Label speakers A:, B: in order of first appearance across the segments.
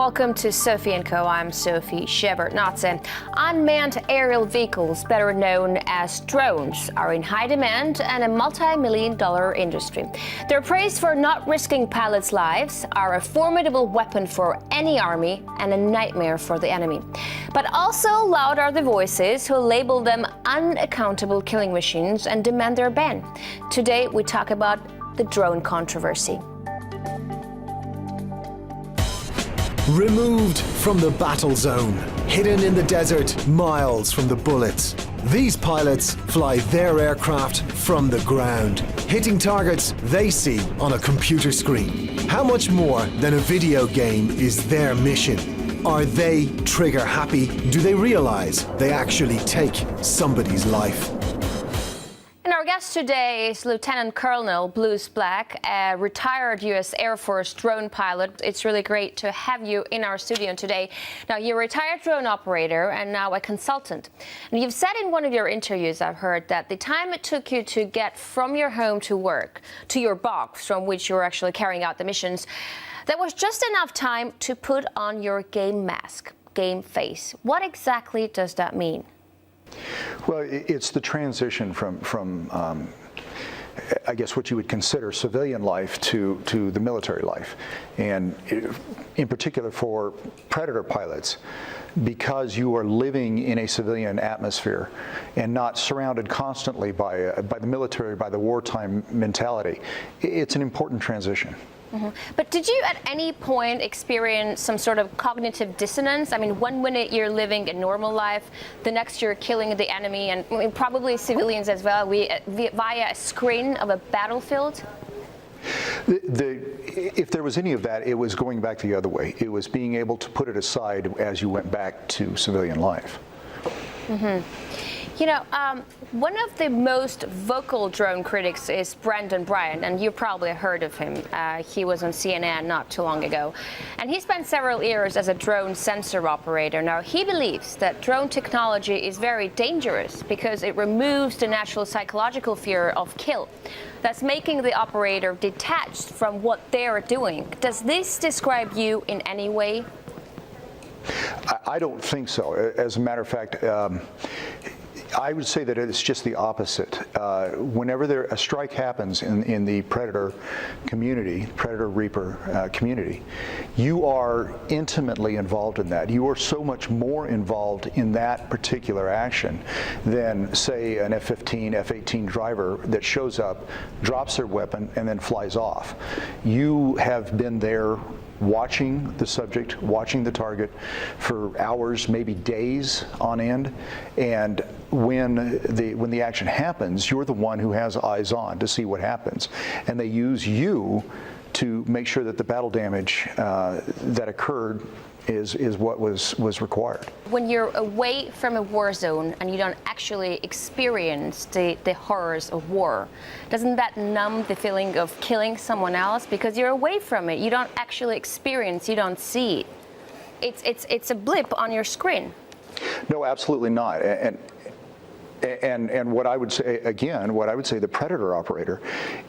A: welcome to Sophie & Co. I'm Sophie Shepard-Knotson. Unmanned aerial vehicles, better known as drones, are in high demand and a multi-million-dollar industry. They're praised for not risking pilots' lives, are a formidable weapon for any army, and a nightmare for the enemy. But also loud are the voices who label them unaccountable killing machines and demand their ban. Today, we talk about the drone controversy.
B: Removed from the battle zone, hidden in the desert, miles from the bullets. These pilots fly their aircraft from the ground, hitting targets they see on a computer screen. How much more than a video game is their mission? Are they trigger happy? Do they realize they actually take somebody's life?
A: And our guest today is Lieutenant Colonel Bruce Black, a retired U.S. Air Force drone pilot. It's really great to have you in our studio today. Now, you're a retired drone operator and now a consultant. And you've said in one of your interviews, I've heard, that the time it took you to get from your home to work, to your box from which you were actually carrying out the missions, that was just enough time to put on your game mask, game face. What exactly does that mean?
C: Well, it's the transition from I guess what you would consider civilian life to the military life, and in particular for Predator pilots, because you are living in a civilian atmosphere and not surrounded constantly by the military, by the wartime mentality. It's an important transition.
A: Mm-hmm. But did you at any point experience some sort of cognitive dissonance? I mean, 1 minute you're living a normal life, the next you're killing the enemy, and probably civilians as well, via a screen of a battlefield?
C: If there was any of that, it was going back the other way. It was being able to put it aside as you went back to civilian life.
A: Mm-hmm. You know, one of the most vocal drone critics is Brandon Bryant, and you probably heard of him. He was on CNN not too long ago. And he spent several years as a drone sensor operator. Now, he believes that drone technology is very dangerous because it removes the natural psychological fear of kill. That's making the operator detached from what they're doing. Does this describe you in any way?
C: I don't think so. As a matter of fact, I would say that it's just the opposite. Whenever a strike happens in the Predator community, Predator Reaper community, you are intimately involved in that. You are so much more involved in that particular action than, say, an F-15, F-18 driver that shows up, drops their weapon, and then flies off. You have been there watching the subject, watching the target for hours, maybe days on end, and when the action happens, you're the one who has eyes on to see what happens, and they use you to make sure that the battle damage that occurred is what was required. When
A: you're away from a war zone and you don't actually experience the horrors of war, doesn't that numb the feeling of killing someone else? Because you're away from it, you don't actually experience, you don't see it. It's a blip on your screen.
C: No, absolutely not. And what I would say, again, the Predator operator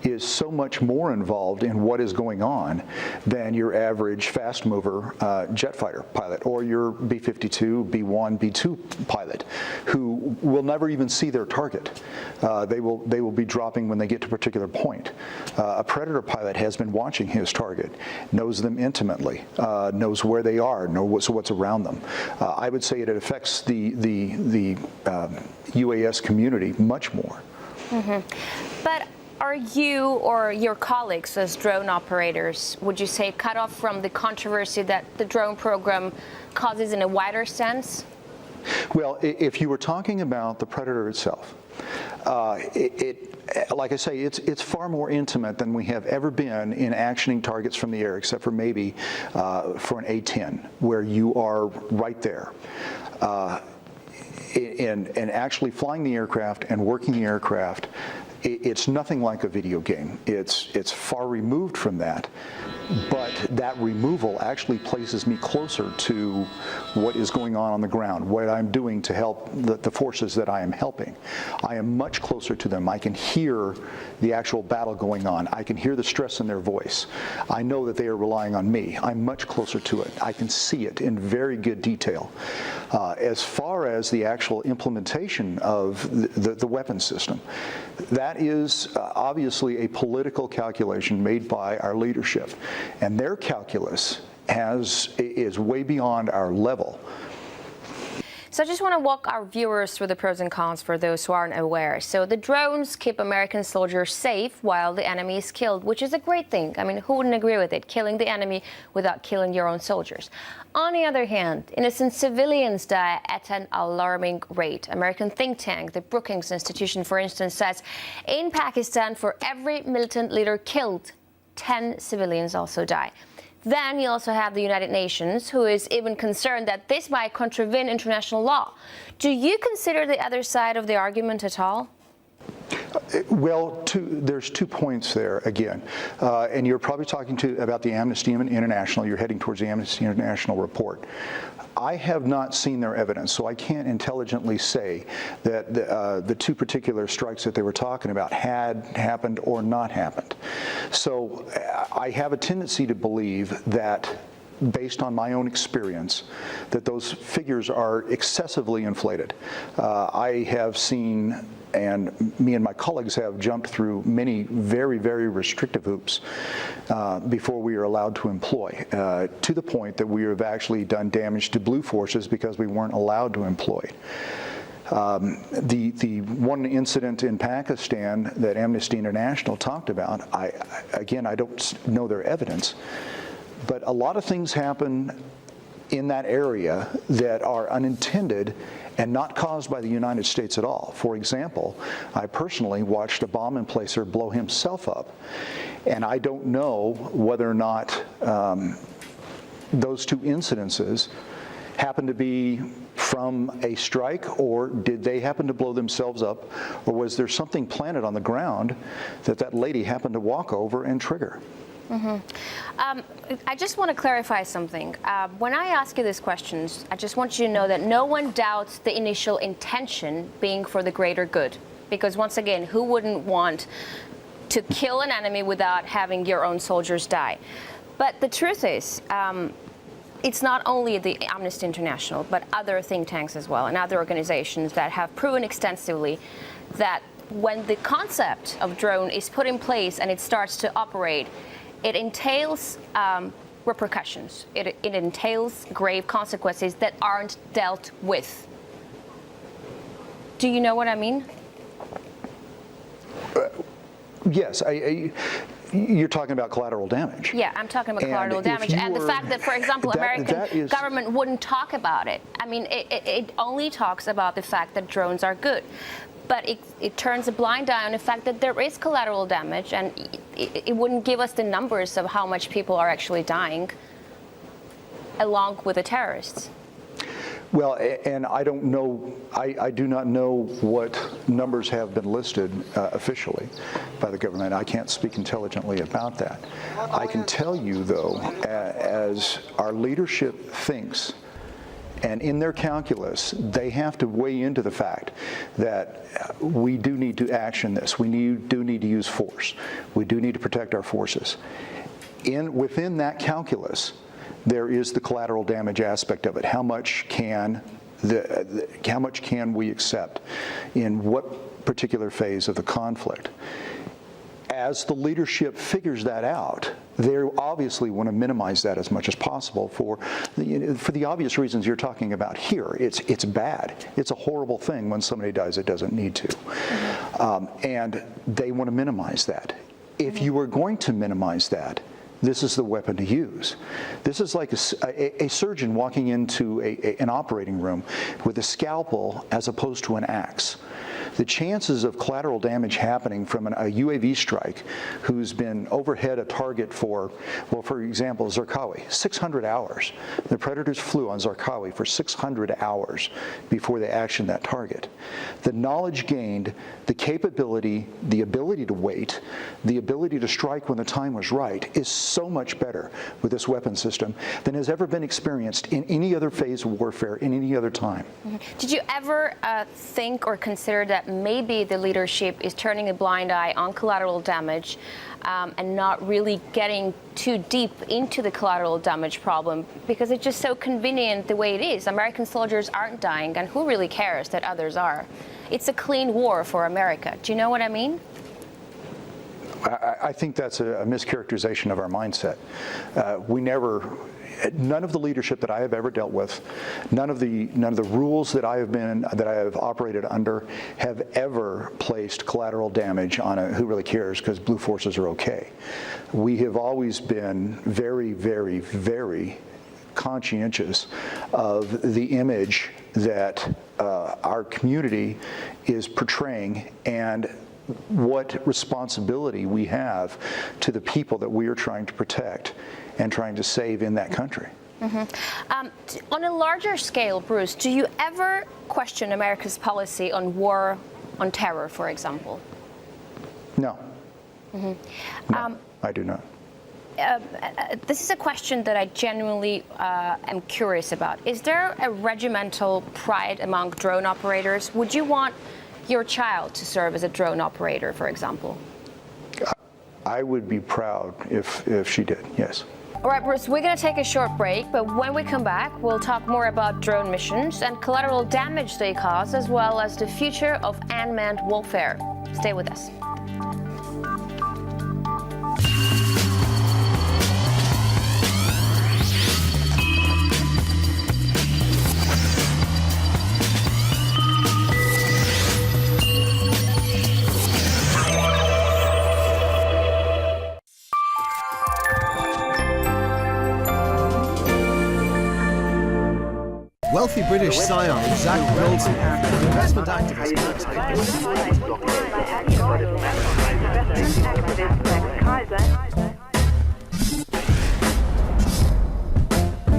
C: is so much more involved in what is going on than your average fast mover jet fighter pilot or your B-52, B-1, B-2 pilot, who will never even see their target. They will be dropping when they get to a particular point. A Predator pilot has been watching his target, knows them intimately, knows where they are, knows what's around them. I would say it affects the UAS community much more.
A: Mm-hmm. But are you or your colleagues as drone operators, would you say, cut off from the controversy that the drone program causes in a wider sense?
C: Well, if you were talking about the Predator itself, like I say, it's far more intimate than we have ever been in actioning targets from the air, except for maybe for an A-10, where you are right there. And actually flying the aircraft and working the aircraft, it's nothing like a video game. It's far removed from that. but that removal actually places me closer to what is going on the ground, what I'm doing to help the forces that I am helping. I am much closer to them. I can hear the actual battle going on. I can hear the stress in their voice. I know that they are relying on me. I'm much closer to it. I can see it in very good detail. As far as the actual implementation of the weapon system, that is obviously a political calculation made by our leadership, and their calculus is way beyond our level.
A: So I just want to walk our viewers through the pros and cons for those who aren't aware. So the drones keep American soldiers safe while the enemy is killed, which is a great thing. I mean, who wouldn't agree with it? Killing the enemy without killing your own soldiers. On the other hand, innocent civilians die at an alarming rate. American think tank, the Brookings Institution, for instance, says in Pakistan, for every militant leader killed, 10 civilians also die. Then you also have the United Nations, who is even concerned that this might contravene international law. Do you consider the other side of the argument at all?
C: Well, there's 2 points there again, and you're probably talking about the Amnesty International. You're heading towards the Amnesty International report. I have not seen their evidence, so I can't intelligently say that the 2 particular strikes that they were talking about had happened or not happened. So I have a tendency to believe that, based on my own experience, that those figures are excessively inflated. I have seen, and me and my colleagues have jumped through many very, very restrictive hoops before we are allowed to employ, to the point that we have actually done damage to blue forces because we weren't allowed to employ. The one incident in Pakistan that Amnesty International talked about, I don't know their evidence, but a lot of things happen in that area that are unintended and not caused by the United States at all. For example, I personally watched a bomb emplacer blow himself up, and I don't know whether or not those 2 incidences happen to be from a strike, or did they happen to blow themselves up, or was there something planted on the ground that lady happened to walk over and trigger?
A: I just want to clarify something. When I ask you these questions, I just want you to know that no one doubts the initial intention being for the greater good. Because once again, who wouldn't want to kill an enemy without having your own soldiers die? But the truth is, it's not only the Amnesty International, but other think tanks as well, and other organizations that have proven extensively that when the concept of drone is put in place and it starts to operate, it entails repercussions. It entails grave consequences that aren't dealt with. Do you know what I mean?
C: Yes, you're talking about collateral damage.
A: Yeah, I'm talking about collateral damage, and the fact that, for example, American government wouldn't talk about it. I mean, it only talks about the fact that drones are good. But it turns a blind eye on the fact that there is collateral damage, and it wouldn't give us the numbers of how much people are actually dying along with the terrorists.
C: Well, and I don't know, I do not know what numbers have been listed officially by the government. I can't speak intelligently about that. I can tell you, though, as our leadership thinks, and in their calculus, they have to weigh into the fact that we do need to action this. We do need to use force. We do need to protect our forces. Within that calculus, there is the collateral damage aspect of it. How much can we accept in what particular phase of the conflict? As the leadership figures that out, they obviously want to minimize that as much as possible for the obvious reasons you're talking about here. It's bad. It's a horrible thing when somebody dies that doesn't need to. And they want to minimize that. If you are going to minimize that, this is the weapon to use. This is like a surgeon walking into an operating room with a scalpel as opposed to an axe. the chances of collateral damage happening from a UAV strike who's been overhead a target for, well, for example, Zarqawi, 600 hours. The Predators flew on Zarqawi for 600 hours before they actioned that target. The knowledge gained, the capability, the ability to wait, the ability to strike when the time was right is so much better with this weapon system than has ever been experienced in any other phase of warfare in any other time.
A: Did you ever think or consider that maybe the leadership is turning a blind eye on collateral damage and not really getting too deep into the collateral damage problem because it's just so convenient the way it is? American soldiers aren't dying, and who really cares that others are? It's a clean war for America. Do you know what I mean?
C: I think that's a mischaracterization of our mindset. None of the leadership that I have ever dealt with, none of the rules that I have operated under have ever placed collateral damage on who really cares, because blue forces are okay. We have always been very, very, very conscientious of the image that our community is portraying and what responsibility we have to the people that we are trying to protect and trying to save in that country.
A: On a larger scale, Bruce, do you ever question America's policy on war on terror, for example?
C: No. No, I do not.
A: This is a question that I genuinely am curious about. Is there a regimental pride among drone operators? Would you want your child to serve as a drone operator, for example?
C: I would be proud if she did, yes.
A: All right, Bruce, we're going to take a short break, but when we come back, we'll talk more about drone missions and collateral damage they cause, as well as the future of unmanned warfare. Stay with us.
B: Wealthy British scion Zach Wilson, investment activist.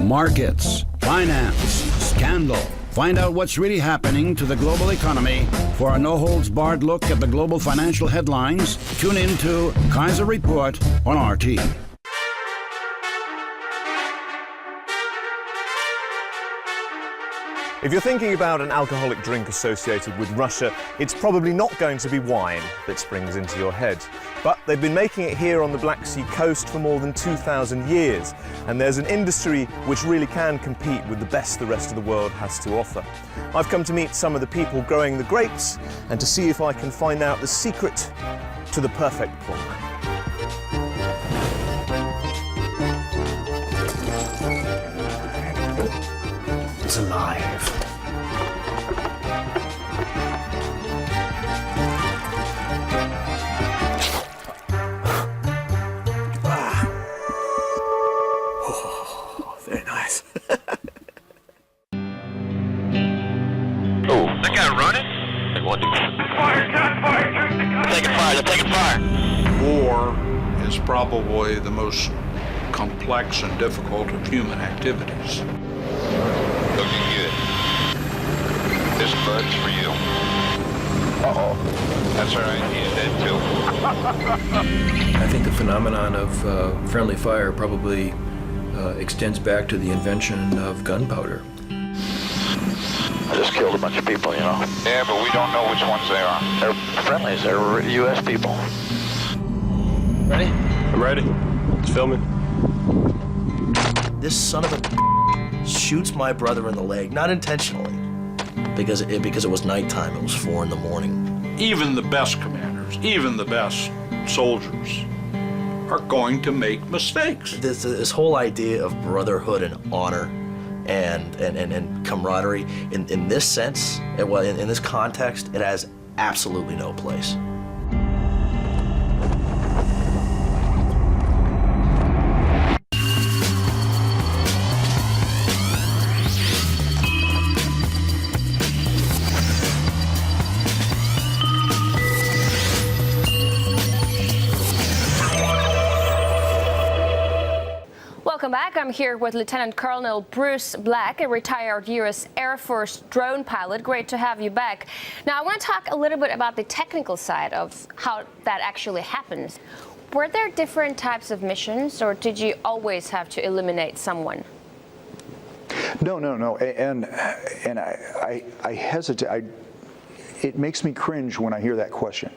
D: Markets, finance, scandal. Find out what's really happening to the global economy. For a no-holds-barred look at the global financial headlines, tune in to Kaiser Report on RT.
E: If you're thinking about an alcoholic drink associated with Russia, it's probably not going to be wine that springs into your head. But they've been making it here on the Black Sea coast for more than 2,000 years, and there's an industry which really can compete with the best the rest of the world has to offer. I've come to meet some of the people growing the grapes and to see if I can find out the secret to the perfect plonk.
F: It's alive. Oh, very nice.
G: Oh, that guy running? Like what, dude? Fire, shot, fire, they're taking fire.
H: War is probably the most complex and difficult of human activities.
G: Looking good. This bud's for you. Uh-oh. That's all right, he's dead too.
F: I think the phenomenon of friendly fire probably extends back to the invention of gunpowder.
G: I just killed a bunch of people, you know. Yeah, but we don't know which ones they are. They're friendlies, they're U.S. people.
F: Ready?
I: I'm ready. It's filming.
F: This son of a shoots my brother in the leg, not intentionally, because it was nighttime. It was 4 in the morning.
H: Even the best commanders, even the best soldiers are going to make mistakes.
F: This whole idea of brotherhood and honor and camaraderie in this sense, in this context, it has absolutely no place.
A: Welcome back. I'm here with Lieutenant Colonel Bruce Black, a retired U.S. Air Force drone pilot. Great to have you back. Now, I want to talk a little bit about the technical side of how that actually happens. Were there different types of missions, or did you always have to eliminate someone?
C: No. And I hesitate. It makes me cringe when I hear that question.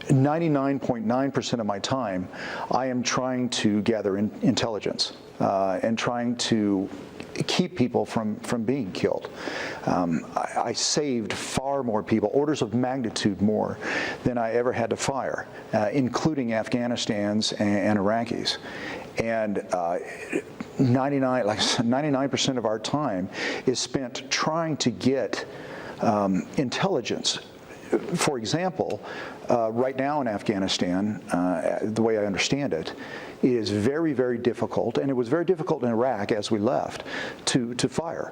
C: 99.9% of my time, I am trying to gather intelligence and trying to keep people from being killed. I saved far more people, orders of magnitude more than I ever had to fire, including Afghanistan's and Iraqis. And 99% of our time is spent trying to get intelligence. For example, right now in Afghanistan, the way I understand it, it is very, very difficult, and it was very difficult in Iraq as we left, to fire.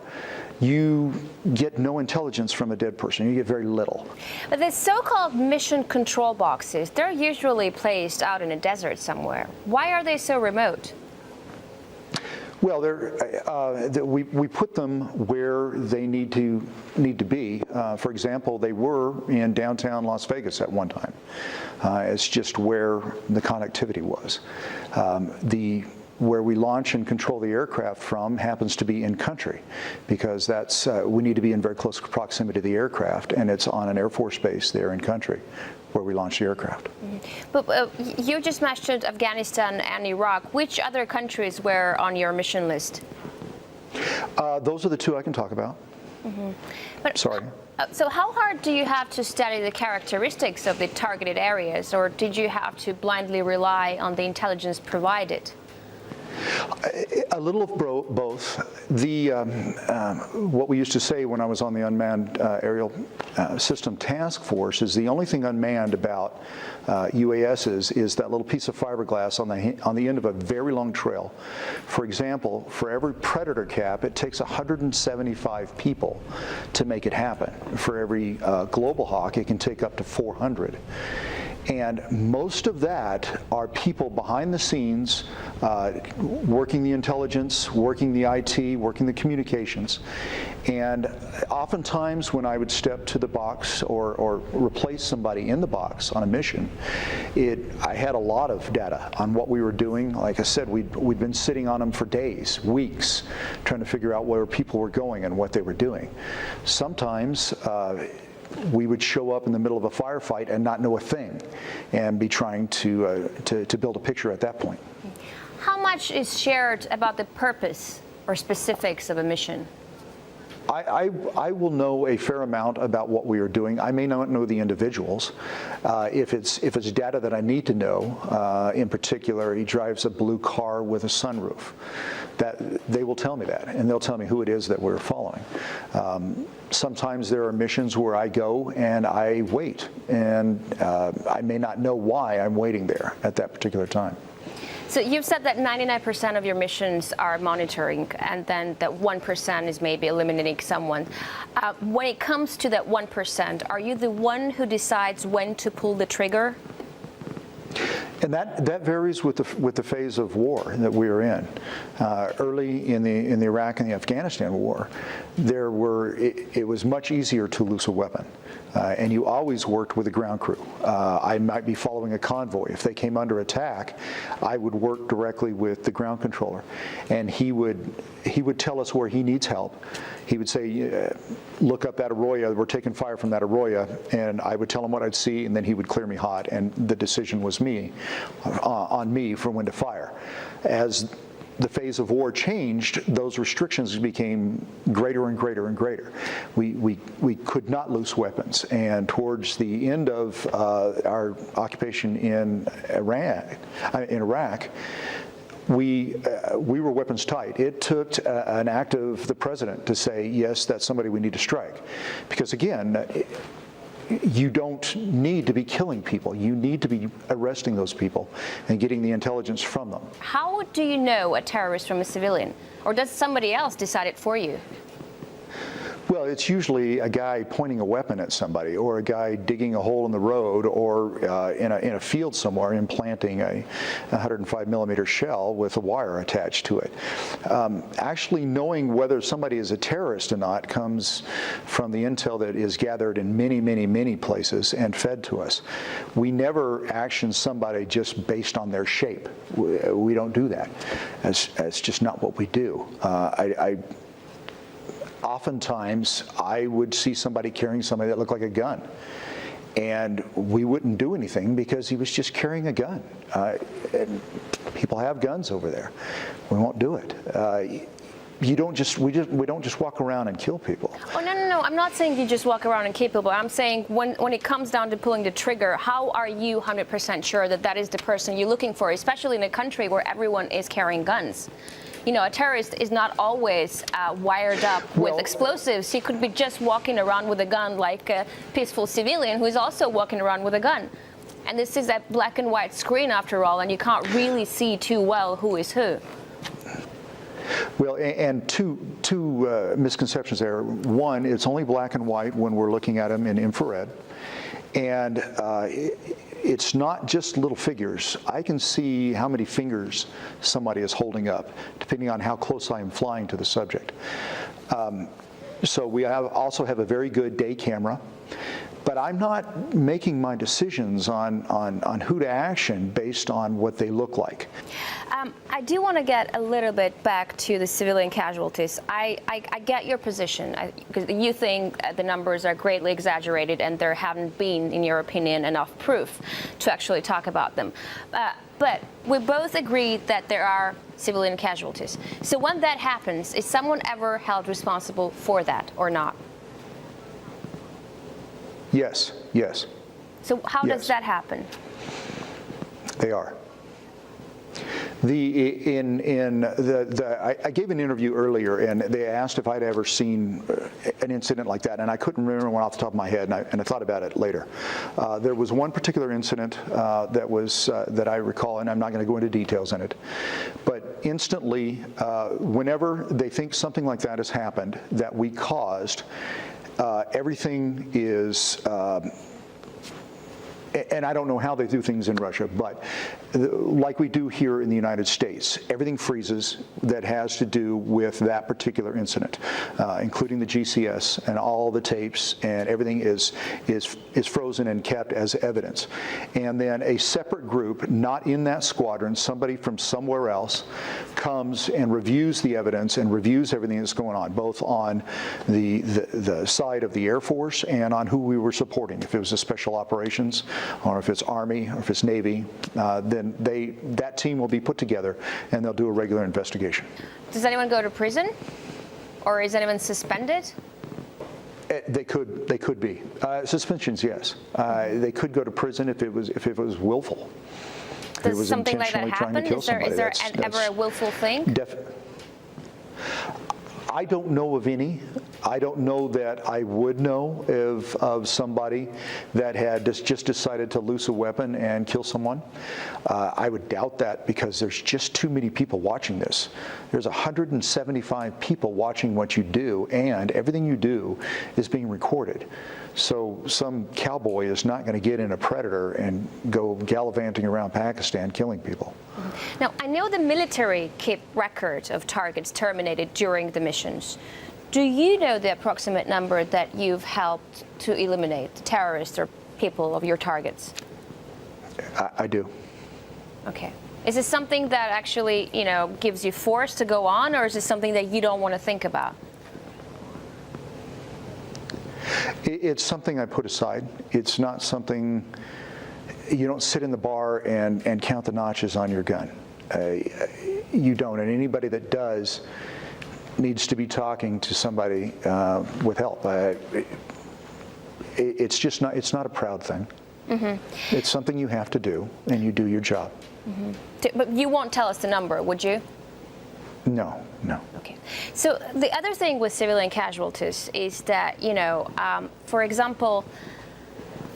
C: You get no intelligence from a dead person. You get very little.
A: But the so-called mission control boxes, they're usually placed out in a desert somewhere. Why are they so remote?
C: Well, we put them where they need to be. For example, they were in downtown Las Vegas at one time. It's just where the connectivity was. Where we launch and control the aircraft from happens to be in country, because we need to be in very close proximity to the aircraft, and it's on an Air Force base there in country where we launch the aircraft.
A: But you just mentioned Afghanistan and Iraq. Which other countries were on your mission list?
C: Those are the two I can talk about. Sorry.
A: So how hard do you have to study the characteristics of the targeted areas, or did you have to blindly rely on the intelligence provided?
C: A little of both. What we used to say when I was on the Unmanned Aerial System Task Force is the only thing unmanned about UASs is that little piece of fiberglass on the end of a very long trail. For example, for every Predator cap, it takes 175 people to make it happen. For every Global Hawk, it can take up to 400. And most of that are people behind the scenes, working the intelligence, working the IT, working the communications. And oftentimes when I would step to the box or replace somebody in the box on a mission, I had a lot of data on what we were doing. Like I said, we'd been sitting on them for days, weeks, trying to figure out where people were going and what they were doing. Sometimes we would show up in the middle of a firefight and not know a thing, and be trying to build a picture at that point.
A: How much is shared about the purpose or specifics of a mission?
C: I will know a fair amount about what we are doing. I may not know the individuals. If it's data that I need to know, in particular, he drives a blue car with a sunroof, that they will tell me that, and they'll tell me who it is that we're following. Sometimes there are missions where I go and I wait, and I may not know why I'm waiting there at that particular time.
A: So you've said that 99% of your missions are monitoring, and then that 1% is maybe eliminating someone. When it comes to that 1%, are you the one who decides when to pull the trigger?
C: And that varies with the phase of war that we are in. Early in the Iraq and the Afghanistan war, it was much easier to loose a weapon. And you always worked with a ground crew. I might be following a convoy. If they came under attack, I would work directly with the ground controller, and he would tell us where he needs help. He would say, look up that arroyo, we're taking fire from that arroyo, and I would tell him what I'd see, and then he would clear me hot, and the decision was on me for when to fire. As the phase of war changed, those restrictions became greater and greater and greater. We could not loose weapons, and towards the end of our occupation in Iraq, we were weapons tight. It took an act of the president to say, yes, that's somebody we need to strike. Because again, you don't need to be killing people. You need to be arresting those people and getting the intelligence from them.
A: How do you know a terrorist from a civilian? Or does somebody else decide it for you?
C: Well, it's usually a guy pointing a weapon at somebody, or a guy digging a hole in the road, or in a field somewhere implanting a 105 millimeter shell with a wire attached to it. Actually knowing whether somebody is a terrorist or not comes from the intel that is gathered in many, many, many places and fed to us. We never action somebody just based on their shape. We don't do that. That's just not what we do. Oftentimes, I would see somebody carrying somebody that looked like a gun, and we wouldn't do anything because he was just carrying a gun. People have guns over there. We won't do it. We don't just walk around and kill people.
A: Oh, no. I'm not saying you just walk around and kill people. I'm saying when it comes down to pulling the trigger, how are you 100% sure that that is the person you're looking for, especially in a country where everyone is carrying guns? You know, a terrorist is not always wired up with explosives. He could be just walking around with a gun like a peaceful civilian who is also walking around with a gun. And this is a black and white screen after all, and you can't really see too well who is who.
C: Well, and two misconceptions there. One, it's only black and white when we're looking at them in infrared. And it's not just little figures. I can see how many fingers somebody is holding up, depending on how close I am flying to the subject. So we also have a very good day camera. But I'm not making my decisions on who to action based on what they look like.
A: I do want to get a little bit back to the civilian casualties. I get your position, because you think the numbers are greatly exaggerated and there haven't been, in your opinion, enough proof to actually talk about them. But we both agree that there are civilian casualties. So when that happens, is someone ever held responsible for that or not?
C: Yes.
A: So how does that happen?
C: They are. I gave an interview earlier, and they asked if I'd ever seen an incident like that, and I couldn't remember one off the top of my head, and I thought about it later. There was one particular incident that I recall, and I'm not going to go into details in it, but instantly, whenever they think something like that has happened, that we caused, everything is, and I don't know how they do things in Russia, but like we do here in the United States, everything freezes that has to do with that particular incident, including the GCS and all the tapes, and everything is frozen and kept as evidence. And then a separate group, not in that squadron, somebody from somewhere else, comes and reviews the evidence and reviews everything that's going on, both on the side of the Air Force and on who we were supporting. If it was a special operations, or if it's Army, or if it's Navy, then that team will be put together and they'll do a regular investigation.
A: Does anyone go to prison, or is anyone suspended?
C: They could be suspensions. Yes, they could go to prison if it was willful.
A: Does something like that happen? Is there ever a willful thing?
C: I don't know of any. I don't know that I would know of somebody that had just decided to loose a weapon and kill someone. I would doubt that, because there's just too many people watching this. There's 175 people watching what you do, and everything you do is being recorded. So some cowboy is not going to get in a Predator and go gallivanting around Pakistan killing people.
A: Now, I know the military keep records of targets terminated during the missions. Do you know the approximate number that you've helped to eliminate, terrorists or people of your targets?
C: I do.
A: Okay. Is this something that actually, gives you force to go on, or is this something that you don't want to think about?
C: It's something I put aside. It's not something, you don't sit in the bar and count the notches on your gun. You don't, and anybody that does needs to be talking to somebody with help. It's not a proud thing. Mm-hmm. It's something you have to do, and you do your job.
A: Mm-hmm. But you won't tell us the number, would you?
C: No.
A: Okay. So the other thing with civilian casualties is that, for example,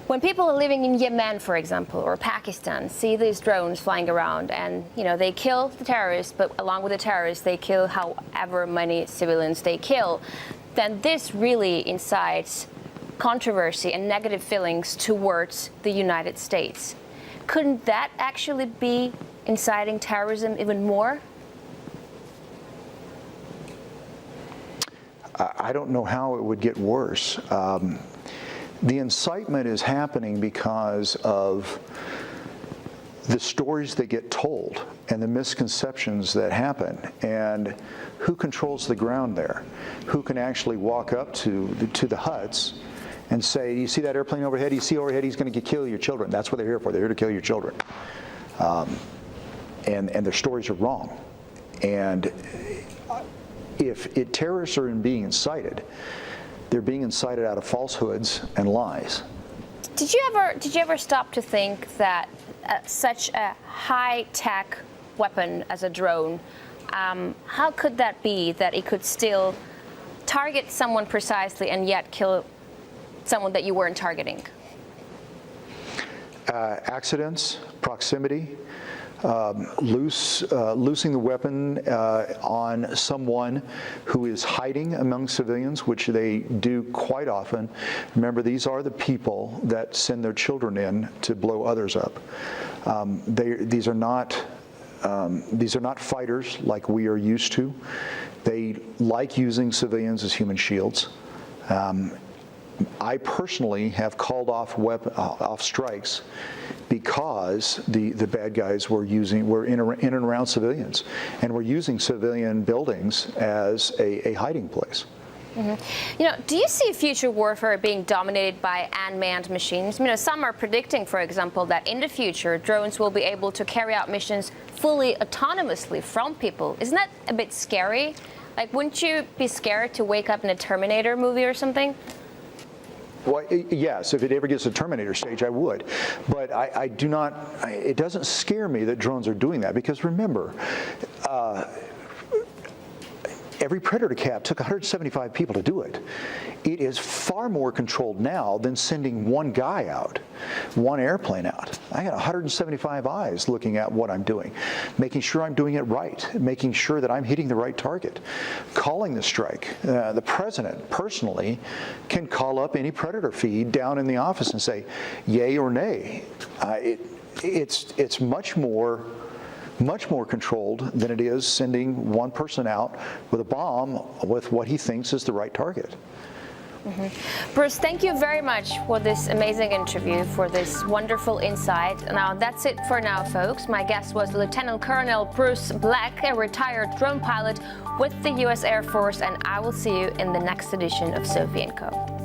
A: when people are living in Yemen, for example, or Pakistan, see these drones flying around, and they kill the terrorists, but along with the terrorists, they kill however many civilians they kill. then this really incites controversy and negative feelings towards the United States. Couldn't that actually be inciting terrorism even more?
C: I don't know how it would get worse. The incitement is happening because of the stories that get told and the misconceptions that happen, and who controls the ground there, who can actually walk up to the huts and say, you see that airplane overhead? You see overhead, he's going to kill your children. That's what they're here for. They're here to kill your children. And their stories are wrong. And if terrorists are being incited, they're being incited out of falsehoods and lies.
A: Did you ever stop to think that such a high-tech weapon as a drone, how could that be that it could still target someone precisely and yet kill someone that you weren't targeting?
C: Accidents, proximity, loosing the weapon on someone who is hiding among civilians, which they do quite often. Remember, these are the people that send their children in to blow others up. These are not fighters like we are used to. They like using civilians as human shields. I personally have called off strikes because the bad guys were in and around civilians, and were using civilian buildings as a hiding place.
A: Mm-hmm. Do you see future warfare being dominated by unmanned machines? Some are predicting, for example, that in the future drones will be able to carry out missions fully autonomously from people. Isn't that a bit scary? Like, wouldn't you be scared to wake up in a Terminator movie or something?
C: Well, yes, if it ever gets to Terminator stage, I would. But I do not, it doesn't scare me that drones are doing that, because remember, every Predator cap took 175 people to do it. It is far more controlled now than sending one guy out, one airplane out. I got 175 eyes looking at what I'm doing, making sure I'm doing it right, making sure that I'm hitting the right target, calling the strike. The president personally can call up any Predator feed down in the office and say, yay or nay. It's much more controlled than it is sending one person out with a bomb with what he thinks is the right target.
A: Mm-hmm. Bruce, thank you very much for this amazing interview, for this wonderful insight. Now, that's it for now, folks. My guest was Lieutenant Colonel Bruce Black, a retired drone pilot with the U.S. Air Force, and I will see you in the next edition of Sophie & Co.